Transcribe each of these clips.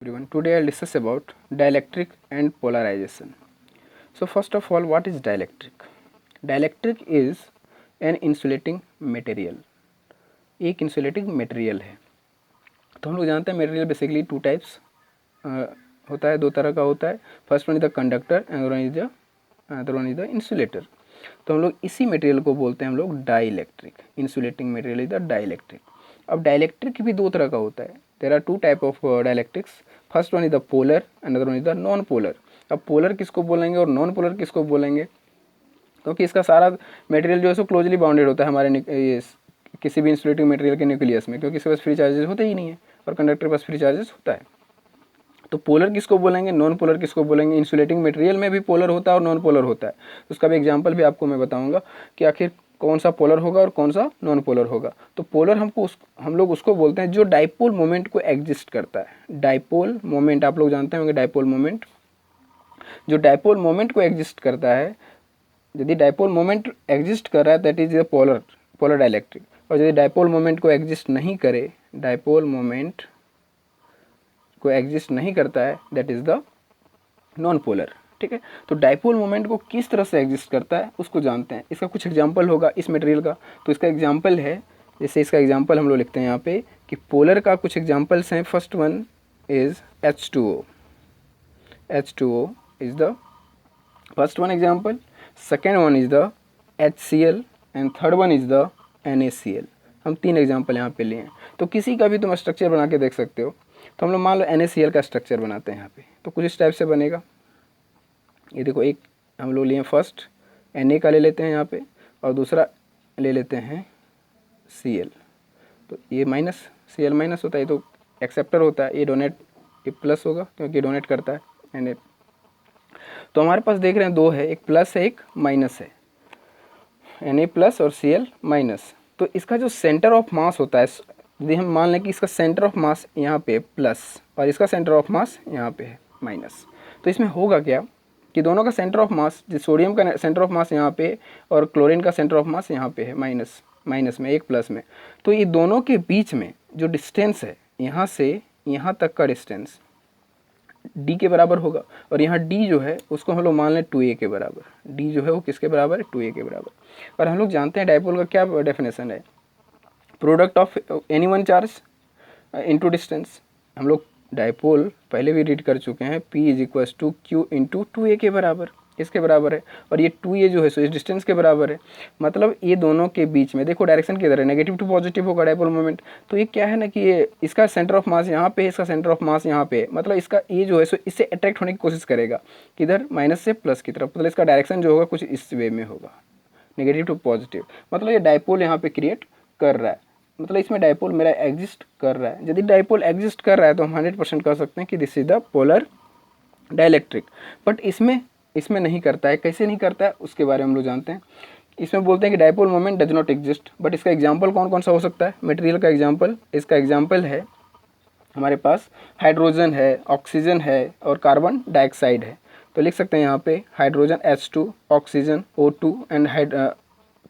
everyone. Today I'll discuss about dielectric and polarization. So first of all, what is dielectric? Dielectric is an insulating material. एक insulating material है. तो हम लोग जानते हैं material basically two types होता है, दो तरह का होता है. First one is the conductor and other one is the insulator. तो हम लोग इसी मटेरियल को बोलते हैं हम लोग dielectric. Insulating material is the dielectric. अब डाइलेक्ट्रिक भी दो तरह का होता है. There are two type of dielectrics. First one is the polar and other one is the non polar. अब पोलर किसको बोलेंगे और नॉन पोलर किसको बोलेंगे? क्योंकि इसका सारा मटेरियल जो है सो क्लोजली बाउंडेड होता है हमारे ये किसी भी इंसुलेटिंग मटेरियल के न्यूक्लियस में, क्योंकि इसके पास फ्री चार्जेस होते ही नहीं है और कंडक्टर के पास फ्री चार्जेस होता है. तो पोलर किसको बोलेंगे, नॉन पोलर किसको बोलेंगे? इंसुलेटिंग मटेरियल में भी पोलर होता है और नॉन पोलर होता है. तो उसका भी एग्जांपल भी आपको मैं बताऊंगा कि आखिर कौन सा पोलर होगा और कौन सा नॉन पोलर होगा. तो पोलर हम लोग उसको बोलते हैं जो डाइपोल मोमेंट को एग्जिस्ट करता है. डाइपोल मोमेंट आप लोग जानते होंगे. डाइपोल मोमेंट जो डाइपोल मोमेंट को एग्जिस्ट करता है, यदि डाइपोल मोमेंट एग्जिस्ट कर रहा है that is a polar dielectric. और यदि डाइपोल मोमेंट को एग्जिस्ट नहीं करे, डाइपोल मोमेंट को एग्जिस्ट नहीं करता है, that is the non polar. ठीक है. तो डाइपोल मोमेंट को किस तरह से एग्जिस्ट करता है उसको जानते हैं. इसका कुछ एग्जांपल होगा इस मटेरियल का. तो इसका एग्जांपल है, जैसे इसका एग्जांपल हम लोग लिखते हैं यहाँ पे कि पोलर का कुछ एग्जांपल्स हैं. First one is H2O. H2O is the first one example. Second one is the HCl and third one is the NaCl. हम तीन एग्जाम्पल यहाँ पे लिए हैं. तो किसी का भी तुम स्ट्रक्चर बना के देख सकते हो. तो हम लोग मान लो NaCl का स्ट्रक्चर बनाते हैं यहाँ पे. तो कुछ इस टाइप से बनेगा. ये देखो, एक हम लोग लिए फर्स्ट Na का ले लेते हैं यहाँ पे और दूसरा ले लेते हैं Cl. तो ये माइनस Cl माइनस होता है, ये तो एक्सेप्टर होता है. ये प्लस होगा क्योंकि डोनेट करता है Na. तो हमारे पास देख रहे हैं दो है, एक प्लस है एक माइनस है. Na प्लस और Cl माइनस. तो इसका जो सेंटर ऑफ मास होता है, यदि हम मान लें कि इसका सेंटर ऑफ मास यहाँ पे प्लस और इसका सेंटर ऑफ मास यहाँ पे है माइनस, तो इसमें होगा क्या कि दोनों का सेंटर ऑफ मास, सोडियम का सेंटर ऑफ मास यहाँ पे और क्लोरीन का सेंटर ऑफ मास यहाँ पे है माइनस में, एक प्लस में. तो ये दोनों के बीच में जो डिस्टेंस है यहाँ से यहाँ तक का डिस्टेंस d के बराबर होगा. और यहाँ d जो है उसको हम लोग मान लें 2a के बराबर. d जो है वो किसके बराबर है? 2a के बराबर. और हम लोग जानते हैं डाइपोल का क्या डेफिनेशन है, product of any one charge into distance. हम लोग डाइपोल पहले भी रीड कर चुके हैं. P is equals to Q into 2a के बराबर, इसके बराबर है. और ये 2a जो है सो इस डिस्टेंस के बराबर है. मतलब ये दोनों के बीच में देखो डायरेक्शन किधर है, नेगेटिव टू पॉजिटिव होगा डाइपोल मोमेंट. तो ये क्या है ना कि ये इसका सेंटर ऑफ मास यहाँ पे है, इसका सेंटर ऑफ मास यहाँ पे है. मतलब इसका ये जो है सो इससे अट्रैक्ट होने की कोशिश करेगा किधर, माइनस से प्लस की तरफ. मतलब इसका डायरेक्शन जो होगा कुछ इस वे में होगा, नेगेटिव टू पॉजिटिव. मतलब ये डाइपोल यहाँ पे क्रिएट कर रहा है. मतलब इसमें डाइपोल मेरा एग्जिस्ट कर रहा है. यदि डाइपोल एग्जिस्ट कर रहा है तो हम 100% कह सकते हैं कि this is the polar dielectric. But इसमें नहीं करता है. कैसे नहीं करता है उसके बारे में हम लोग जानते हैं. इसमें बोलते हैं कि dipole moment does not exist. But इसका एग्जांपल कौन कौन सा हो सकता है? मटेरियल का एग्जांपल. इसका एग्जांपल है हमारे पास हाइड्रोजन है, ऑक्सीजन है और कार्बन डाइऑक्साइड है. तो लिख सकते हैं यहाँ पे hydrogen H2, oxygen O2 and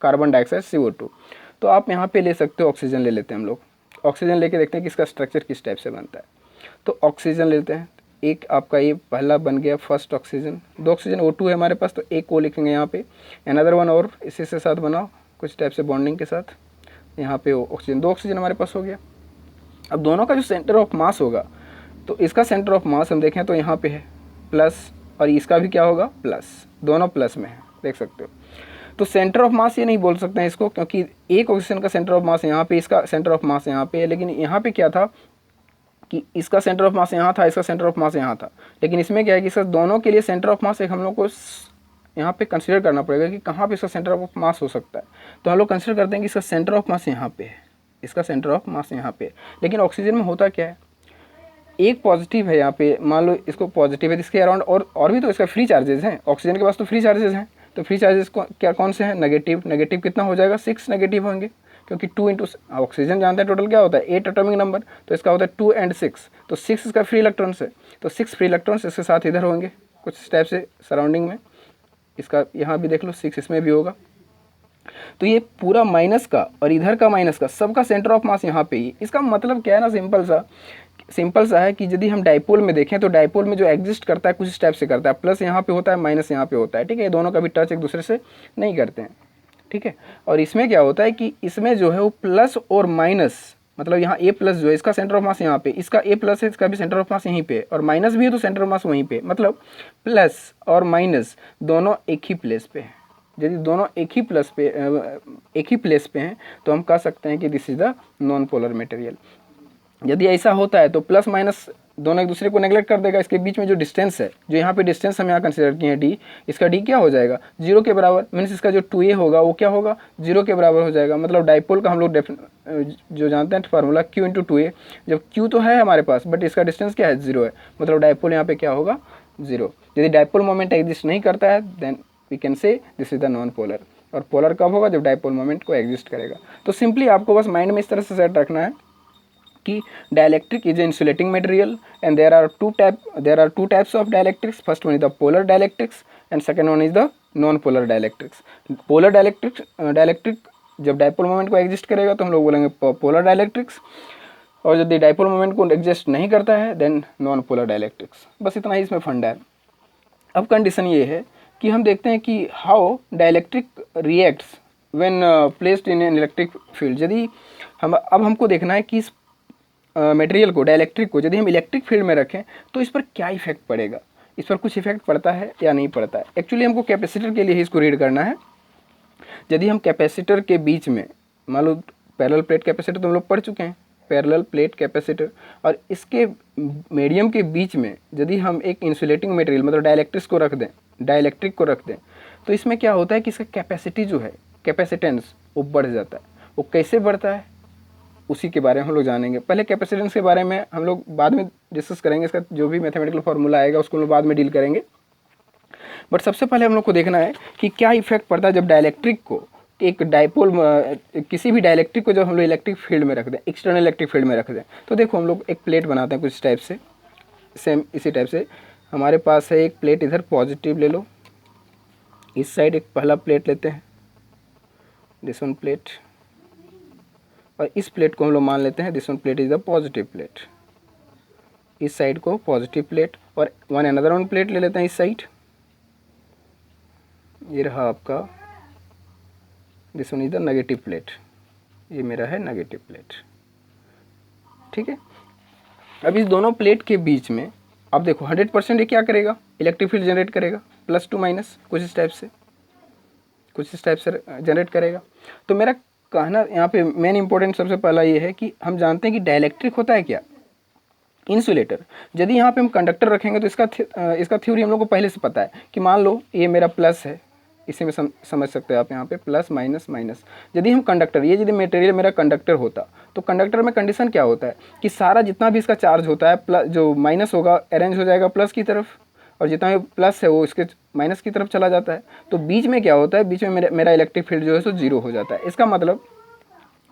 carbon dioxide CO2. तो आप यहाँ पे ले सकते हो, ऑक्सीजन ले लेते हैं हम लोग. ऑक्सीजन लेके देखते हैं कि इसका स्ट्रक्चर किस टाइप से बनता है. तो ऑक्सीजन लेते हैं. एक आपका ये पहला बन गया फर्स्ट ऑक्सीजन. दो ऑक्सीजन O2 है हमारे पास, तो एक को लिखेंगे यहाँ पे. अनदर वन और इसी से साथ बनाओ कुछ टाइप से बॉन्डिंग के साथ. यहाँ पे ऑक्सीजन, दो ऑक्सीजन हमारे पास हो गया. अब दोनों का जो सेंटर ऑफ मास होगा, तो इसका सेंटर ऑफ मास हम देखें तो यहाँ पे है प्लस और इसका भी क्या होगा प्लस. दोनों प्लस में है, देख सकते हो. तो सेंटर ऑफ मास ये नहीं बोल सकते हैं इसको, क्योंकि एक ऑक्सीजन का सेंटर ऑफ मास यहाँ पे, इसका सेंटर ऑफ मास यहाँ पे है. लेकिन यहाँ पे क्या था कि इसका सेंटर ऑफ मास यहाँ था, इसका सेंटर ऑफ मास यहाँ था. लेकिन इसमें क्या है कि इसका दोनों के लिए सेंटर ऑफ मास एक हम लोग को यहाँ पे कंसीडर करना पड़ेगा कि कहाँ पे इसका सेंटर ऑफ मास हो सकता है. तो हम लोग कंसीडर करते हैं कि इसका सेंटर ऑफ मास यहाँ पे है, इसका सेंटर ऑफ मास यहाँ पे है. लेकिन ऑक्सीजन में होता क्या है, एक पॉजिटिव है यहाँ पे, मान लो इसको पॉजिटिव है, इसके अराउंड और भी तो इसका फ्री चार्जेस हैं. ऑक्सीजन के पास तो फ्री चार्जेस हैं. तो फ्री चार्जेस कौन से हैं? नेगेटिव. नेगेटिव कितना हो जाएगा? 6 नेगेटिव होंगे, क्योंकि 2 इंटू ऑक्सीजन जानते हैं टोटल क्या होता है 8 एटॉमिक नंबर. तो इसका होता है 2 and 6. तो 6 इसका फ्री इलेक्ट्रॉन्स है. तो 6 फ्री इलेक्ट्रॉन्स इसके साथ इधर होंगे कुछ टाइप से सराउंडिंग में. इसका यहाँ भी देख लो 6 इसमें भी होगा. तो ये पूरा माइनस का और इधर का माइनस का सबका सेंटर ऑफ मास यहाँ पे ही. इसका मतलब क्या है ना, सिंपल सा, सिंपल सा है कि यदि हम डाइपोल में देखें तो डाइपोल में जो एग्जिस्ट करता है कुछ इस टाइप से करता है, प्लस यहाँ पे होता है, माइनस यहाँ पे होता है, ठीक है, ये दोनों का भी टच एक दूसरे से नहीं करते हैं, ठीक है। और इसमें क्या होता है कि इसमें जो है वो प्लस और माइनस, मतलब यहाँ ए प्लस जो है इसका सेंटर ऑफ मास यहाँ पे, इसका ए प्लस है, इसका भी सेंटर ऑफ मास यहीं पे, और माइनस भी है तो सेंटर ऑफ मास वहीं पे, मतलब प्लस और माइनस दोनों एक ही प्लेस पे है। यदि दोनों एक ही प्लेस पे हैं तो हम कह सकते हैं कि this is the non polar material. यदि ऐसा होता है तो प्लस माइनस दोनों एक दूसरे को नेगलेक्ट कर देगा, इसके बीच में जो डिस्टेंस है, जो यहाँ पे डिस्टेंस हम यहाँ कंसिडर किए हैं डी, इसका डी क्या हो जाएगा, जीरो के बराबर, मीन्स इसका जो 2a होगा वो क्या होगा, जीरो के बराबर हो जाएगा। मतलब डाइपोल का हम लोग जो जानते हैं फार्मूला q इंटू 2a, जब q तो है हमारे पास बट इसका डिस्टेंस क्या है, जीरो है, मतलब डाइपोल यहाँ पे क्या होगा, जीरो। यदि डाइपोल मोमेंट एग्जिस्ट नहीं करता है then we can say this is the non polar. और पोलर कब होगा, जब डाइपोल मोमेंट को एग्जिस्ट करेगा। तो सिंपली आपको बस माइंड में इस तरह से सेट रखना है कि dielectric is insulating material and there are two types of dielectrics. First one is the polar dielectrics and second one is the non polar dielectrics. Polar dielectric जब डाइपोल मोमेंट को exist करेगा तो हम लोग बोलेंगे पोलर डाइलेक्ट्रिक्स, और यदि dipole moment को एग्जिस्ट नहीं करता है देन नॉन पोलर डाइलेक्ट्रिक्स। बस इतना ही इसमें फंडा है। अब कंडीशन ये है कि हम देखते हैं कि how dielectric reacts when placed in an electric field. यदि हमको देखना है कि इस मटेरियल को, डाइलेक्ट्रिक को यदि हम इलेक्ट्रिक फील्ड में रखें तो इस पर क्या इफेक्ट पड़ेगा, इस पर कुछ इफेक्ट पड़ता है या नहीं पड़ता है। एक्चुअली हमको कैपेसिटर के लिए ही इसको रीड करना है। यदि हम कैपेसिटर के बीच में, मान लो पैरेलल प्लेट कैपेसिटर तो हम लोग पढ़ चुके हैं, पैरेलल प्लेट कैपेसिटर, और इसके मीडियम के बीच में यदि हम एक इंसुलेटिंग मटेरियल मतलब डाइलेक्ट्रिक को रख दें तो इसमें क्या होता है कि इसका कैपेसिटी जो है, कैपेसिटेंस, वो बढ़ जाता है। वो कैसे बढ़ता है उसी के बारे में हम लोग जानेंगे। पहले कैपेसिटेंस के बारे में हम लोग बाद में डिस्कस करेंगे, इसका जो भी मैथमेटिकल फार्मूला आएगा उसको हम लोग बाद में डील करेंगे। बट सबसे पहले हम लोग को देखना है कि क्या इफेक्ट पड़ता है जब डाइलेक्ट्रिक को, एक डाइपोल, किसी भी डाइलेक्ट्रिक को जब हम लोग इलेक्ट्रिक फील्ड में रख दें, एक्सटर्नल इलेक्ट्रिक फील्ड में रख दें। तो देखो हम लोग एक प्लेट बनाते हैं कुछ टाइप से, सेम इसी टाइप से हमारे पास है एक प्लेट, इधर पॉजिटिव ले लो, इस साइड एक पहला प्लेट लेते हैं, दिस वन प्लेट, और इस प्लेट को हम लोग मान लेते हैं this one plate is the positive plate, इस साइड को पॉजिटिव प्लेट, और वन अनदर वन प्लेट ले लेते हैं इस साइड, ये रहा आपका this one is the negative plate, ये मेरा है नेगेटिव प्लेट, ठीक है। अब इस दोनों प्लेट के बीच में अब देखो 100% ये क्या करेगा, इलेक्ट्रिक फील्ड जनरेट करेगा, प्लस टू माइनस कुछ इस टाइप से जनरेट करेगा। तो मेरा कहना यहाँ पे मेन इंपॉर्टेंट सबसे पहला ये है कि हम जानते हैं कि डाइलेक्ट्रिक होता है क्या, इंसुलेटर। यदि यहाँ पे हम कंडक्टर रखेंगे तो इसका थ्योरी हम लोग को पहले से पता है कि मान लो ये मेरा प्लस है, इसी में समझ सकते हैं आप यहाँ पे प्लस माइनस माइनस। यदि हम कंडक्टर, ये यदि मटेरियल मेरा कंडक्टर होता तो कंडक्टर में कंडीशन क्या होता है कि सारा जितना भी इसका चार्ज होता है प्लस जो माइनस होगा अरेंज हो जाएगा प्लस की तरफ, और जितना भी प्लस है वो इसके माइनस की तरफ चला जाता है। तो बीच में क्या होता है, बीच में मेरा इलेक्ट्रिक फील्ड जो है सो जीरो हो जाता है। इसका मतलब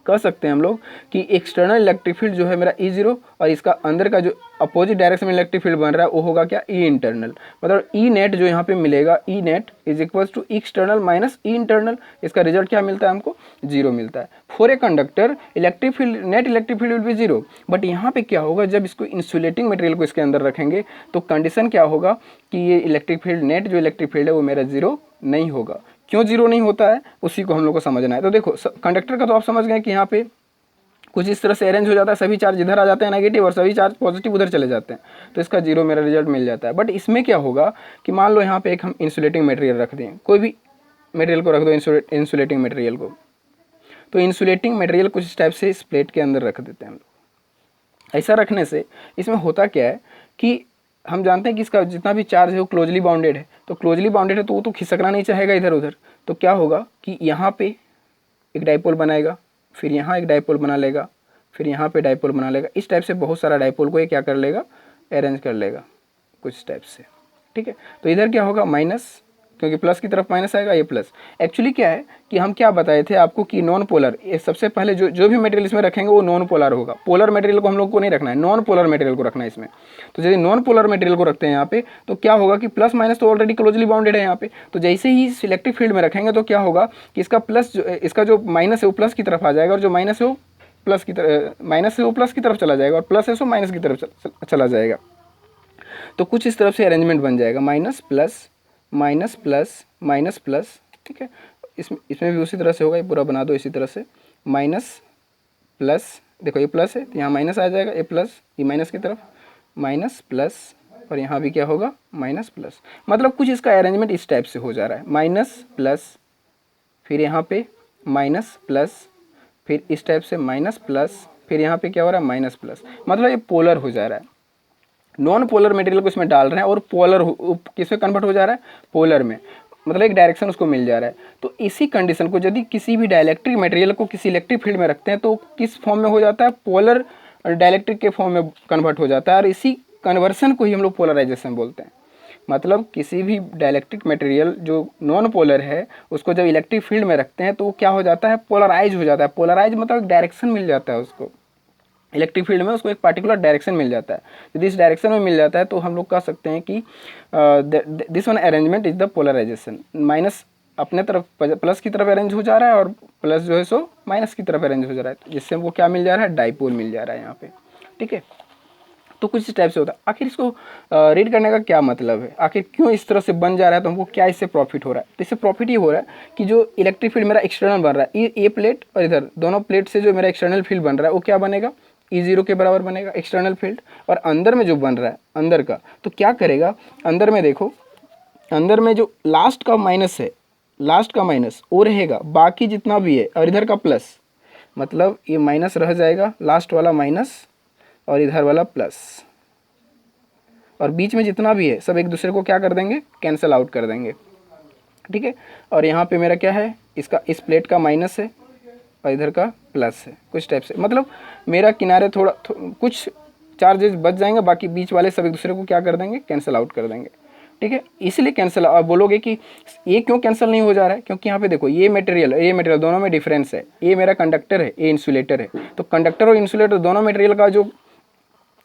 कह सकते हैं हम लोग कि एक्सटर्नल इलेक्ट्रिक फील्ड जो है मेरा ई जीरो, और इसका अंदर का जो अपोजिट डायरेक्शन में इलेक्ट्रिक फील्ड बन रहा है वो होगा क्या, ई इंटरनल। मतलब ई नेट जो यहाँ पे मिलेगा, E net is equals to external minus E internal. इसका रिजल्ट क्या मिलता है हमको, जीरो मिलता है। For a conductor electric field, net electric field will be zero. But यहाँ पे क्या होगा, जब इसको इंसुलेटिंग मटेरियल को इसके अंदर रखेंगे तो कंडीशन क्या होगा कि ये इलेक्ट्रिक फील्ड, नेट जो इलेक्ट्रिक फील्ड है वो मेरा जीरो नहीं होगा। क्यों जीरो नहीं होता है उसी को हम लोग को समझना है। तो देखो कंडक्टर का तो आप समझ गए कि यहाँ पे कुछ इस तरह से अरेंज हो जाता है, सभी चार्ज इधर आ जाते हैं नेगेटिव और सभी चार्ज पॉजिटिव उधर चले जाते हैं, तो इसका जीरो मेरा रिजल्ट मिल जाता है। बट इसमें क्या होगा कि मान लो यहाँ पे एक हम इंसुलेटिंग मटेरियल रख दें, कोई भी मटेरियल को रख दो इंसुलेटिंग मटेरियल को, तो इंसुलेटिंग मटेरियल कुछ इस टाइप से इस प्लेट के अंदर रख देते हैं हम लोग। ऐसा रखने से इसमें होता क्या है कि हम जानते हैं कि इसका जितना भी चार्ज है वो क्लोजली बाउंडेड है, तो क्लोजली बाउंडेड है तो वो तो खिसकना नहीं चाहेगा इधर उधर। तो क्या होगा कि यहाँ पे एक डाइपोल बनाएगा, फिर यहाँ एक डाइपोल बना लेगा, फिर यहाँ पे डाइपोल बना लेगा। इस टाइप से बहुत सारा डाइपोल को ये क्या कर लेगा, अरेंज कर लेगा कुछ टाइप से, ठीक है। तो इधर क्या होगा माइनस, क्योंकि प्लस की तरफ माइनस आएगा, ये प्लस। एक्चुअली क्या है कि हम क्या बताए थे आपको कि नॉन पोलर, ये सबसे पहले जो भी मटेरियल इसमें रखेंगे वो नॉन पोलर होगा। पोलर मटेरियल को हम लोग को नहीं रखना है, नॉन पोलर मटेरियल को रखना है इसमें। तो यदि नॉन पोलर मटेरियल को रखते हैं यहाँ पे तो क्या होगा कि प्लस माइनस तो ऑलरेडी क्लोजली बाउंडेड है यहाँ पे, तो जैसे ही इलेक्ट्रिक फील्ड में रखेंगे तो क्या होगा कि इसका प्लस, इसका जो माइनस है वो प्लस की तरफ आ जाएगा और जो माइनस है वो प्लस की तरफ, माइनस से वो प्लस की तरफ चला जाएगा और प्लस है सो माइनस की तरफ चला जाएगा। तो कुछ इस तरफ से अरेंजमेंट बन जाएगा, minus plus minus plus minus plus, ठीक है। इसमें भी उसी तरह से होगा, ये पूरा बना दो इसी तरह से, माइनस प्लस, देखो ये प्लस है तो यहाँ माइनस आ जाएगा, ये प्लस, ये माइनस की तरफ माइनस प्लस, और यहाँ भी क्या होगा माइनस प्लस। मतलब कुछ इसका अरेंजमेंट इस टाइप से हो जा रहा है, माइनस प्लस, फिर यहाँ पे माइनस प्लस, फिर इस टाइप से माइनस प्लस, फिर यहाँ पे क्या हो रहा है माइनस प्लस। मतलब ये पोलर हो जा रहा है, नॉन पोलर मटेरियल को इसमें डाल रहे हैं और पोलर किसमें कन्वर्ट हो जा रहा है, पोलर में, मतलब एक डायरेक्शन उसको मिल जा रहा है। तो इसी कंडीशन को यदि किसी भी डाइलेक्ट्रिक मटेरियल को किसी इलेक्ट्रिक फील्ड में रखते हैं तो किस फॉर्म में हो जाता है, पोलर डाइलेक्ट्रिक के फॉर्म में कन्वर्ट हो जाता है, और इसी कन्वर्सन को ही हम लोग पोलराइजेशन बोलते हैं। मतलब किसी भी डाइलेक्ट्रिक मटेरियल जो नॉन पोलर है उसको जब इलेक्ट्रिक फील्ड में रखते हैं तो वो क्या हो जाता है, पोलराइज हो जाता है। पोलराइज मतलब डायरेक्शन मिल जाता है उसको, इलेक्ट्रिक फील्ड में उसको एक पार्टिकुलर डायरेक्शन मिल जाता है। यदि इस डायरेक्शन में मिल जाता है तो हम लोग कह सकते हैं कि this one arrangement is the polarization. Minus अपने तरफ प्लस की तरफ अरेंज हो जा रहा है और प्लस जो है सो माइनस की तरफ अरेंज हो जा रहा है, जिससे हमको क्या मिल जा रहा है, डाइपोल मिल जा रहा है यहाँ पे, ठीक है। तो कुछ इस टाइप से होता है। आखिर इसको रीड करने का क्या मतलब है, आखिर क्यों इस तरह से बन जा रहा है, तो हमको क्या इससे प्रॉफिट हो रहा है। तो इससे प्रॉफिट ये हो रहा है कि जो इलेक्ट्रिक फील्ड मेरा एक्सटर्नल बन रहा है, ये प्लेट और इधर दोनों प्लेट से जो मेरा एक्सटर्नल फील्ड बन रहा है वो क्या बनेगा, E0 के बराबर बनेगा एक्सटर्नल फील्ड। और अंदर में जो बन रहा है अंदर का, तो क्या करेगा, अंदर में देखो, अंदर में जो लास्ट का माइनस है, लास्ट का माइनस वो रहेगा, बाकी जितना भी है, और इधर का प्लस, मतलब ये माइनस रह जाएगा, लास्ट वाला माइनस और इधर वाला प्लस, और बीच में जितना भी है सब एक दूसरे को क्या कर देंगे, कैंसिल आउट कर देंगे, ठीक है। और यहाँ पे मेरा क्या है, इसका इस प्लेट का माइनस है और इधर का प्लस है, कुछ टाइप से। मतलब मेरा किनारे कुछ चार्जेस बच जाएंगे, बाकी बीच वाले सब एक दूसरे को क्या कर देंगे, कैंसिल आउट कर देंगे, ठीक है। इसलिए कैंसिल, आप बोलोगे कि ये क्यों कैंसिल नहीं हो जा रहा है, क्योंकि यहाँ पे देखो ये मटेरियल दोनों में डिफरेंस है। ये मेरा कंडक्टर है, ये इंसुलेटर है, तो कंडक्टर और इंसुलेटर दोनों मटेरियल का जो,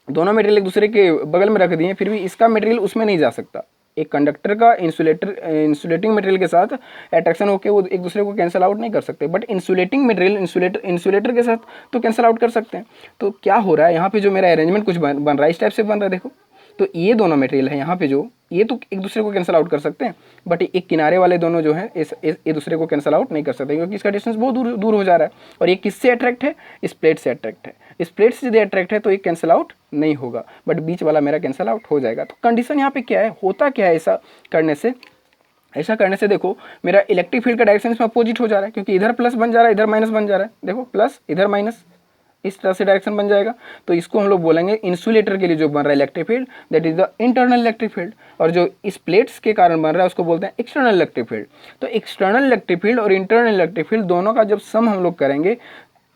दोनों मटेरियल एक दूसरे के बगल में रख दिए, फिर भी इसका मटेरियल उसमें नहीं जा सकता। एक कंडक्टर का इंसुलेटिंग मटेरियल के साथ अट्रैक्शन होकर वो एक दूसरे को कैंसिल आउट नहीं कर सकते, बट इंसुलेटिंग मटेरियल इंसुलेटर के साथ तो कैंसिल आउट कर सकते हैं। तो क्या हो रहा है यहाँ पे, जो मेरा अरेंजमेंट कुछ बन रहा है इस टाइप से बन रहा है, देखो। तो ये दोनों मटेरियल है यहाँ पे जो, ये तो एक दूसरे को कैंसिल आउट कर सकते हैं, बट एक किनारे वाले दोनों जो है एक दूसरे को कैंसिल आउट नहीं कर सकते, क्योंकि इसका डिस्टेंस बहुत दूर हो जा रहा है। और ये किससे अट्रैक्ट है, इस प्लेट से अट्रैक्ट है। इस प्लेट से यदि अट्रैक्ट है तो ये कैंसिल आउट नहीं होगा, बट बीच वाला मेरा कैंसिल आउट हो जाएगा। तो कंडीशन यहाँ पे क्या है, होता क्या है ऐसा करने से, ऐसा करने से देखो मेरा इलेक्ट्रिक फील्ड का डायरेक्शन इसमें अपोजिट हो जा रहा है, क्योंकि इधर प्लस बन जा रहा है, इधर माइनस बन जा रहा है, देखो प्लस इधर माइनस, इस तरह से डायरेक्शन बन जाएगा। तो इसको हम लोग बोलेंगे इंसुलेटर के लिए जो बन रहा है electric field, that is the internal electric field. और जो इस प्लेट्स के कारण बन रहा है उसको बोलते हैं एक्सटर्नल इलेक्ट्रिक फील्ड। तो एक्सटर्नल इलेक्ट्रिक फील्ड और इंटरनल इलेक्ट्रिक फील्ड दोनों का जब सम हम लोग करेंगे,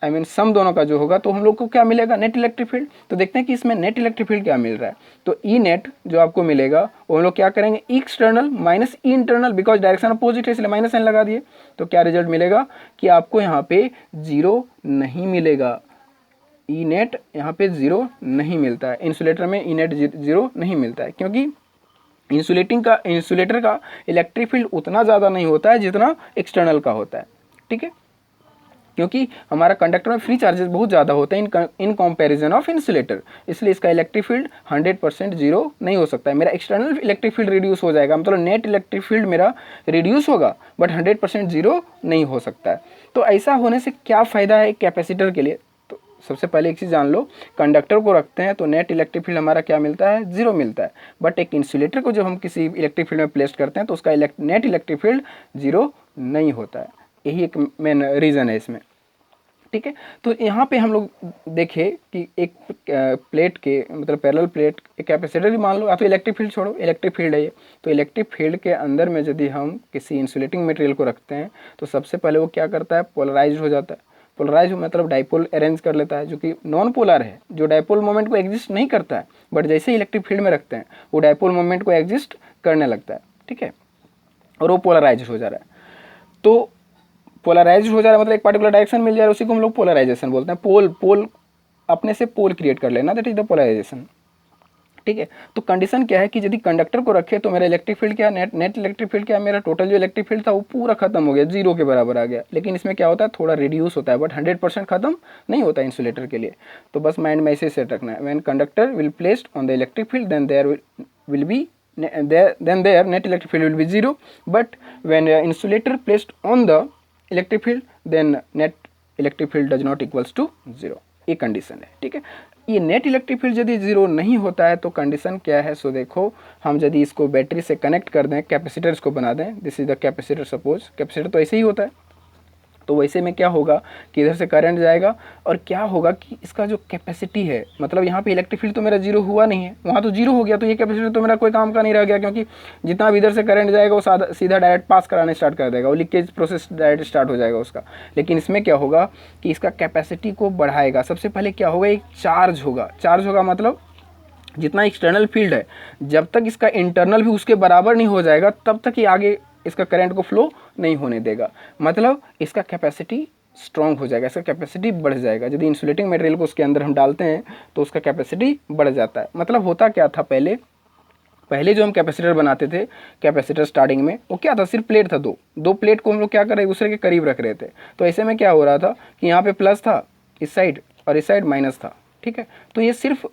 सम दोनों का जो होगा, तो हम लोग को क्या मिलेगा, नेट इलेक्ट्रिक फील्ड। तो देखते हैं कि इसमें नेट इलेक्ट्रिक फील्ड क्या मिल रहा है। तो ई नेट जो आपको मिलेगा वो हम लोग क्या करेंगे, E external minus E internal, because direction opposite है इसलिए माइनस एन लगा दिए। तो क्या रिजल्ट मिलेगा कि आपको यहाँ पे 0 नहीं मिलेगा, ई नेट यहाँ पे 0 नहीं मिलता है। इंसुलेटर में ई नेट 0 नहीं मिलता है, क्योंकि इंसुलेटर का इलेक्ट्रिक फील्ड उतना ज़्यादा नहीं होता है जितना एक्सटर्नल का होता है, ठीक है। क्योंकि हमारा कंडक्टर में फ्री चार्जेस बहुत ज़्यादा होते हैं इन कंपैरिजन ऑफ इंसुलेटर, इसलिए इसका इलेक्ट्रिक फील्ड 100% 0 नहीं हो सकता है। मेरा एक्सटर्नल इलेक्ट्रिक फील्ड रिड्यूस हो जाएगा, मतलब नेट इलेक्ट्रिक फील्ड मेरा रिड्यूस होगा, बट 100% 0 नहीं हो सकता है। तो ऐसा होने से क्या फ़ायदा है कैपेसिटर के लिए, तो सबसे पहले एक चीज़ जान लो, कंडक्टर को रखते हैं तो नेट इलेक्ट्रिक फील्ड हमारा क्या मिलता है, 0 मिलता है। बट एक इंसुलेटर को जब हम किसी इलेक्ट्रिक फील्ड में प्लेस करते हैं तो उसका नेट इलेक्ट्रिक फील्ड 0 नहीं होता है। यही एक मेन रीज़न है इसमें, ठीक है। तो यहाँ पे हम लोग देखें कि एक प्लेट के, मतलब पैरेलल प्लेट एक कैपेसिटर ही मान लो, या तो इलेक्ट्रिक फील्ड छोड़ो, इलेक्ट्रिक फील्ड है ये। तो इलेक्ट्रिक फील्ड के अंदर में यदि हम किसी इंसुलेटिंग मटेरियल को रखते हैं तो सबसे पहले वो क्या करता है, पोलराइज हो जाता है। पोलराइज मतलब डाइपोल अरेंज कर लेता है, जो कि नॉन पोलर है, जो डाइपोल मोमेंट को एग्जिस्ट नहीं करता है, बट जैसे इलेक्ट्रिक फील्ड में रखते हैं वो डाइपोल मोमेंट को एग्जिस्ट करने लगता है, ठीक है। और वो पोलराइज हो जा रहा है। तो पोलराइज हो जा रहा है मतलब एक पार्टिकुलर डायरेक्शन मिल जा रहा है, उसी को हम लोग पोलराइजेशन बोलते हैं। पोल अपने से पोल क्रिएट कर लेना, दैट इज द पोलराइजेशन, ठीक है। तो कंडीशन क्या है कि यदि कंडक्टर को रखे तो मेरा इलेक्ट्रिक फील्ड क्या है, नेट इलेक्ट्रिक फील्ड क्या है, मेरा टोटल जो इलेक्ट्रिक फील्ड था वो पूरा खत्म हो गया, जीरो के बराबर आ गया। लेकिन इसमें क्या होता है, थोड़ा रिड्यूस होता है, बट 100% खत्म नहीं होता इंसुलेटर के लिए। तो बस माइंड में ऐसे सेट रखना है, when conductor will placed on the electric field then there will be then their net electric field will be zero, but when insulator placed on the electric field then net electric field does not equals to zero। ये condition है, ठीक है। ये net electric field यदि zero नहीं होता है तो कंडीशन क्या है, सो देखो हम यदि इसको बैटरी से कनेक्ट कर दें, कैपेसिटर इसको बना दें, this is the capacitor, suppose capacitor तो ऐसे ही होता है, तो वैसे में क्या होगा कि इधर से करंट जाएगा और क्या होगा कि इसका जो कैपेसिटी है, मतलब यहाँ पे इलेक्ट्रिक फील्ड तो मेरा जीरो हुआ नहीं है, वहाँ तो जीरो हो गया, तो ये कैपेसिटर तो मेरा कोई काम का नहीं रह गया, क्योंकि जितना भी इधर से करंट जाएगा वो सीधा डायरेक्ट पास कराने स्टार्ट कर देगा, वो लीकेज प्रोसेस डायरेक्ट स्टार्ट हो जाएगा उसका। लेकिन इसमें क्या होगा कि इसका कैपेसिटी को बढ़ाएगा। सबसे पहले क्या होगा, एक चार्ज होगा। चार्ज होगा मतलब जितना एक्सटर्नल फील्ड है, जब तक इसका इंटरनल भी उसके बराबर नहीं हो जाएगा तब तक ये आगे इसका करंट को फ्लो नहीं होने देगा। मतलब इसका कैपेसिटी स्ट्रॉन्ग हो जाएगा, इसका कैपेसिटी बढ़ जाएगा। यदि इंसुलेटिंग मटेरियल को उसके अंदर हम डालते हैं तो उसका कैपेसिटी बढ़ जाता है। मतलब होता क्या था, पहले जो हम कैपेसिटर बनाते थे, कैपेसिटर स्टार्टिंग में वो क्या था, सिर्फ प्लेट था, दो प्लेट को हम लोग क्या कर रहे, एक दूसरे के करीब रख रहे थे। तो ऐसे में क्या हो रहा था कि यहाँ पे प्लस था इस साइड और इस साइड माइनस था, ठीक है। तो ये सिर्फ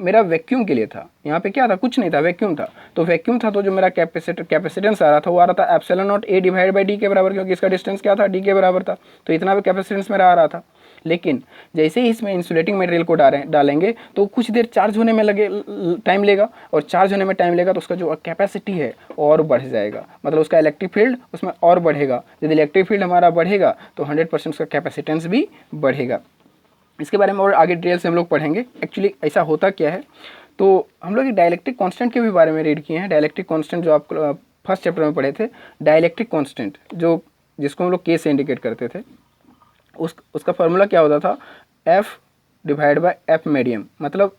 मेरा वैक्यूम के लिए था, यहाँ पे क्या था, कुछ नहीं था, वैक्यूम था। तो वैक्यूम था तो जो मेरा कैपेसिटेंस आ रहा था वो आ रहा था epsilon not a divide by D के बराबर, क्योंकि इसका डिस्टेंस क्या था, डी के बराबर था। तो इतना भी कैपेसिटेंस मेरा आ रहा था। लेकिन जैसे ही इसमें इंसुलेटिंग मटेरियल को डालेंगे तो कुछ देर चार्ज होने में टाइम लेगा, और चार्ज होने में टाइम लेगा तो उसका जो कैपेसिटी है और बढ़ जाएगा, मतलब उसका इलेक्ट्रिक फील्ड उसमें और बढ़ेगा। यदि इलेक्ट्रिक फील्ड हमारा बढ़ेगा तो 100% उसका कैपेसिटेंस भी बढ़ेगा। इसके बारे में और आगे डिटेल से हम लोग पढ़ेंगे। एक्चुअली ऐसा होता क्या है, तो हम लोग डाइलेक्ट्रिक कांस्टेंट के भी बारे में रीड किए हैं। डाइलेक्ट्रिक कांस्टेंट जो आप फर्स्ट चैप्टर में पढ़े थे, डाइलेक्ट्रिक कांस्टेंट जिसको हम लोग के से इंडिकेट करते थे, उसका फार्मूला क्या होता था, F divide by F medium, मतलब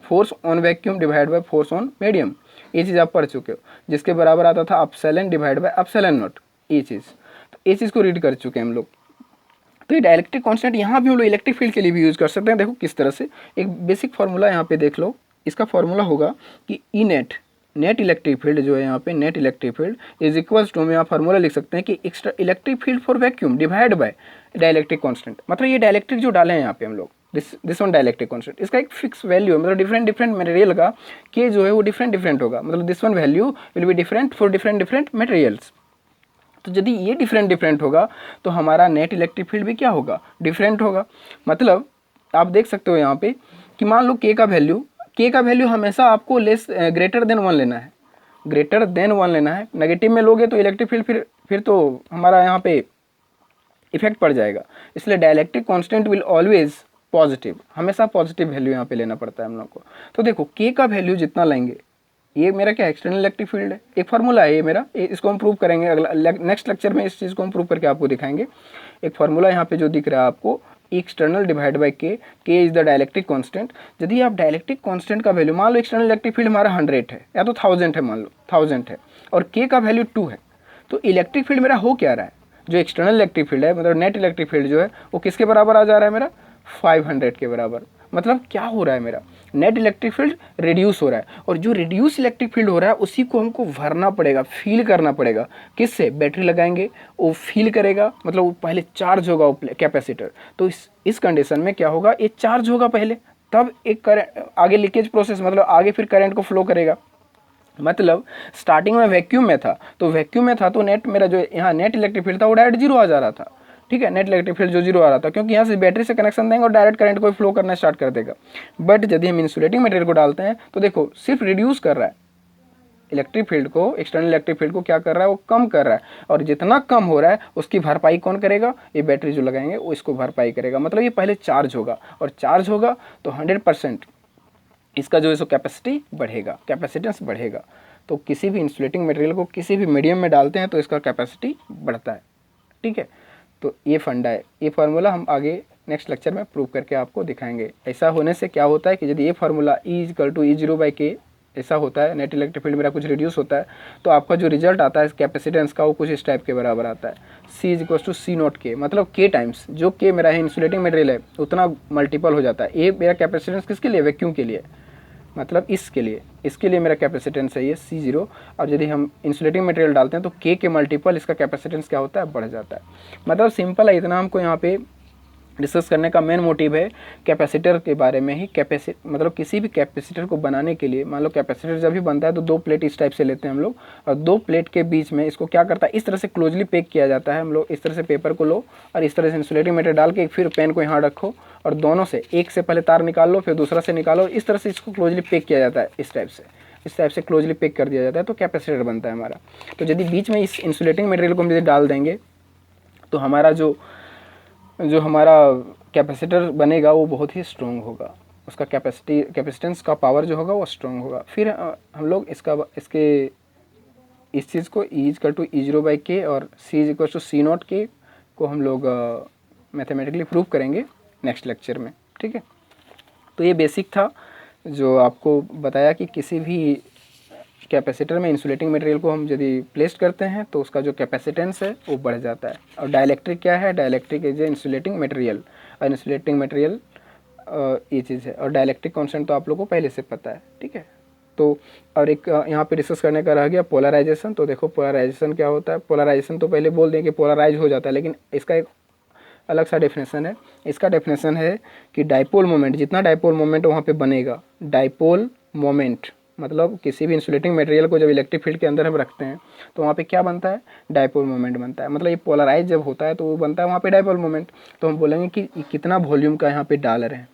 force on vacuum divide by force on medium. ये चीज़ आप पढ़ चुके हो, जिसके बराबर आता था epsilon divide by epsilon not. ये चीज़ को रीड कर चुके हैं हम लोग। तो ये डाइलेक्ट्रिक कांस्टेंट यहाँ भी हम लोग इलेक्ट्रिक फील्ड के लिए भी यूज़ कर सकते हैं। देखो किस तरह से, एक बेसिक फार्मूला यहाँ पे देख लो। इसका फार्मूला होगा कि ई नेट इलेक्ट्रिक फील्ड जो है यहाँ पे, net electric field is equals to, हम यहाँ फार्मूला लिख सकते हैं कि extra electric field for vacuum divide by dielectric constant. मतलब ये डाइलेक्ट्रिक जो डाले हैं यहाँ पे हम लोग, दिस वन डाइलेक्ट्रिक कांस्टेंट, इसका एक फिक्स वैल्यू है, मतलब डिफरेंट मटेरियल का के जो है वो डिफरेंट होगा। मतलब this one value will be different for different materials. तो यदि ये डिफरेंट होगा तो हमारा नेट इलेक्ट्रिक फील्ड भी क्या होगा, डिफरेंट होगा। मतलब आप देख सकते हो यहाँ पे कि मान लो के का वैल्यू हमेशा आपको ग्रेटर देन 1 लेना है, ग्रेटर देन 1 लेना है। नेगेटिव में लोगे तो इलेक्ट्रिक फील्ड फिर तो हमारा यहाँ पे इफेक्ट पड़ जाएगा। इसलिए dielectric constant will always positive, हमेशा पॉजिटिव वैल्यू यहाँ पे लेना पड़ता है हम लोग को। तो देखो के का वैल्यू जितना लेंगे, ये मेरा क्या एक्सटर्नल इलेक्ट्रिक फील्ड है, एक फार्मूला है ये मेरा, इसको हम प्रूव करेंगे अगला नेक्स्ट लेक्चर में, इस चीज़ को हम प्रूव करके आपको दिखाएंगे। एक फार्मूला यहाँ पे जो दिख रहा है आपको, एक्सटर्नल डिवाइड बाई के इज द डाइलेक्ट्रिक कांस्टेंट। यदि आप डाइलेक्ट्रिक कांस्टेंट का वैल्यू, मान लो एक्सटर्नल इलेक्ट्रिक फील्ड हमारा 100 है या तो 1000 है, मान लो 1000 है और के का वैल्यू 2 है, तो इलेक्ट्रिक फील्ड मेरा हो क्या रहा है, जो एक्सटर्नल इलेक्ट्रिक फील्ड है, मतलब नेट इलेक्ट्रिक फील्ड जो है वो किसके बराबर आ जा रहा है मेरा, 500 के बराबर। मतलब क्या हो रहा है, मेरा नेट इलेक्ट्रिक फील्ड रिड्यूस हो रहा है, और जो रिड्यूस इलेक्ट्रिक फील्ड हो रहा है उसी को हमको भरना पड़ेगा, फील करना पड़ेगा। किससे, बैटरी लगाएंगे, वो फील करेगा, मतलब वो पहले चार्ज होगा वो कैपेसिटर। तो इस कंडीशन में क्या होगा, ये चार्ज होगा पहले, तब एक करंट आगे लीकेज प्रोसेस, मतलब आगे फिर करंट को फ्लो करेगा। मतलब स्टार्टिंग में वैक्यूम में था, तो नेट मेरा जो यहाँ नेट इलेक्ट्रिक फील्ड था वो डायरेक्ट जीरो आ जा रहा था, ठीक है, नेट इलेक्ट्रिक फील्ड जो जीरो आ रहा था, क्योंकि यहाँ से बैटरी से कनेक्शन देंगे और डायरेक्ट करंट को फ्लो करना स्टार्ट कर देगा। बट यदि हम इंसुलेटिंग मटेरियल को डालते हैं तो देखो सिर्फ रिड्यूस कर रहा है इलेक्ट्रिक फील्ड को, एक्सटर्नल इलेक्ट्रिक फील्ड को क्या कर रहा है, वो कम कर रहा है, और जितना कम हो रहा है उसकी भरपाई कौन करेगा, ये बैटरी जो लगाएंगे वो इसको भरपाई करेगा। मतलब ये पहले चार्ज होगा, और चार्ज होगा तो 100% इसका जो है सो कैपेसिटी बढ़ेगा, कैपेसिटेंस बढ़ेगा। तो किसी भी इंसुलेटिंग मटेरियल को किसी भी मीडियम में डालते हैं तो इसका कैपेसिटी बढ़ता है, ठीक है। तो ये फंडा है, ये फार्मूला हम आगे नेक्स्ट लेक्चर में प्रूव करके आपको दिखाएंगे। ऐसा होने से क्या होता है कि यदि ये फार्मूला E=E0/K ऐसा होता है, नेट इलेक्ट्रिक फील्ड मेरा कुछ रिड्यूस होता है, तो आपका जो रिजल्ट आता है कैपेसिटेंस का वो कुछ इस टाइप के बराबर आता है, C=C0K, मतलब K टाइम्स जो K मेरा है इंसुलेटिंग मटेरियल है उतना मल्टीपल हो जाता है। ये मेरा कैपेसिटेंस किसके लिए, वैक्यूम के लिए, मतलब इसके लिए मेरा कैपेसिटेंस है ये C0। और यदि हम इंसुलेटिंग मटेरियल डालते हैं तो K के मल्टीपल इसका कैपेसिटेंस क्या होता है, बढ़ जाता है। मतलब सिंपल है, इतना हमको यहाँ पे डिस्कस करने का मेन मोटिव है कैपेसिटर के बारे में ही। मतलब किसी भी कैपेसिटर को बनाने के लिए, मान लो कैपेसिटर जब भी बनता है तो 2 प्लेट इस टाइप से लेते हैं हम लोग, और 2 प्लेट के बीच में इसको क्या करता है, इस तरह से क्लोजली पैक किया जाता है। हम लोग इस तरह से पेपर को लो और इस तरह से इंसुलेटिंग मटेरियल डाल के फिर पेन को यहाँ रखो और दोनों से एक से पहले तार निकाल लो, फिर दूसरा से निकालो, इस तरह से इसको क्लोजली पैक किया जाता है। इस टाइप से क्लोजली पैक कर दिया जाता है तो कैपेसिटर बनता है हमारा। तो यदि बीच में इस इंसुलेटिंग मटेरियल को हम यदि डाल देंगे तो हमारा जो हमारा कैपेसिटर बनेगा वो बहुत ही स्ट्रॉन्ग होगा, उसका कैपेसिटेंस का पावर जो होगा वो स्ट्रॉन्ग होगा। फिर हम लोग इस चीज़ को E=E0/K और C=C0K को हम लोग मैथमेटिकली प्रूव करेंगे नेक्स्ट लेक्चर में, ठीक है। तो ये बेसिक था जो आपको बताया कि किसी भी कैपेसिटर में इंसुलेटिंग मटेरियल को हम यदि प्लेस करते हैं तो उसका जो कैपेसिटेंस है वो बढ़ जाता है। और डाइलेक्ट्रिक क्या है, dielectric is a insulating material, और इंसुलेटिंग मटेरियल ये चीज़ है। और डाइलेक्ट्रिक कॉन्सेप्ट तो आप लोगों को पहले से पता है, ठीक है। तो और एक यहाँ पे डिस्कस करने का रह गया पोलराइजेशन। तो देखो पोलराइजेशन क्या होता है। पोलराइजेशन तो पहले बोल दें कि पोलराइज हो जाता है, लेकिन इसका एक अलग सा डेफिनेशन है। इसका डेफिनेशन है कि डाइपोल मोमेंट, जितना डाइपोल मोमेंट वहाँ पे बनेगा, डाइपोल मोमेंट मतलब किसी भी इंसुलेटिंग मटेरियल को जब इलेक्ट्रिक फील्ड के अंदर हम रखते हैं तो वहाँ पे क्या बनता है, डाइपोल मोमेंट बनता है। मतलब ये पोलराइज जब होता है तो वो बनता है वहाँ पे डाइपोल मोमेंट। तो हम बोलेंगे कि कितना वॉल्यूम का यहाँ पे डाल रहे हैं,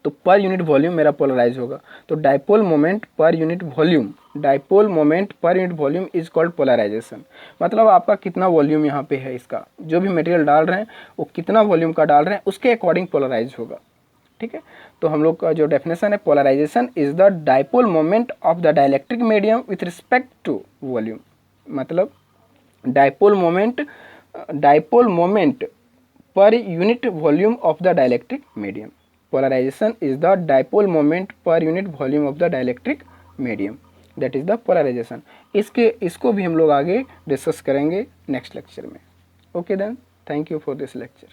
तो पर यूनिट वॉल्यूम मेरा पोलराइज होगा। तो dipole moment per unit volume, dipole moment per unit volume is called polarization. मतलब आपका कितना वॉल्यूम यहाँ पे है, इसका जो भी मटेरियल डाल रहे हैं वो कितना वॉल्यूम का डाल रहे हैं उसके अकॉर्डिंग पोलराइज होगा, ठीक है। तो हम लोग का जो डेफिनेशन है, polarisation is the dipole moment of the dielectric medium with respect to volume. मतलब dipole moment per unit volume of the dielectric medium. Polarisation is the dipole moment per unit volume of the dielectric medium, that is the polarisation. इसको भी हम लोग आगे discuss करेंगे next lecture में। Okay then, thank you for this lecture.